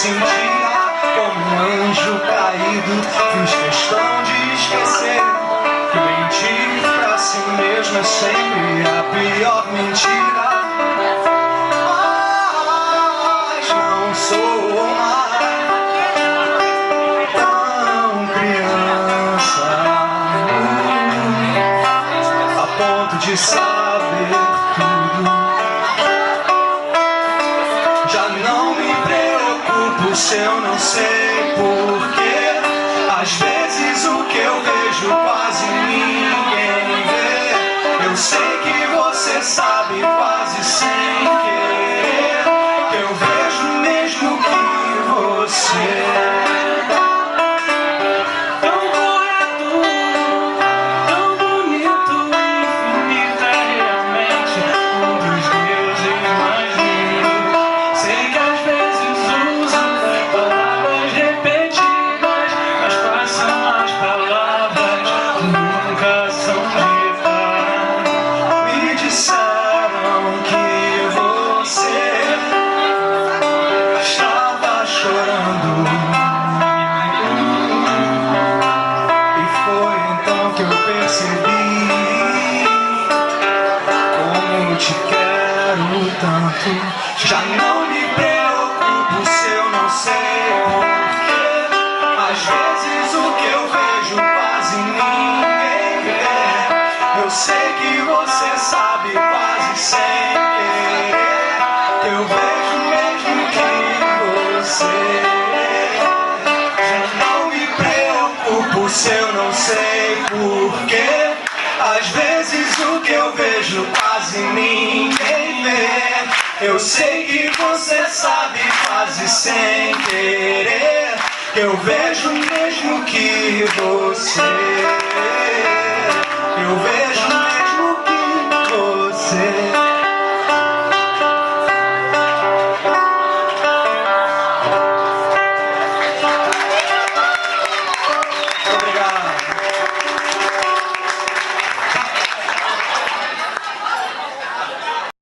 sentia como um anjo caído. Fiz questão de esquecer que mentir pra si mesmo é sempre a pior mentira. Mas não sou mais tão criança a ponto de saber tudo. Já não me preocupo se eu não sei porquê. Às vezes o que eu vejo quase ninguém vê. Eu sei que você sabe quase sem querer que eu vejo mesmo que você. Já não me preocupo se eu não sei porquê. Às vezes o que eu vejo quase ninguém vê. Eu sei que você sabe quase sem querer que eu vejo mesmo que você. Já não me preocupo se eu não sei porquê. Às vezes o que eu vejo quase ninguém vê. Eu sei que você sabe quase sem querer que eu vejo mesmo que você. Eu vejo mesmo que você.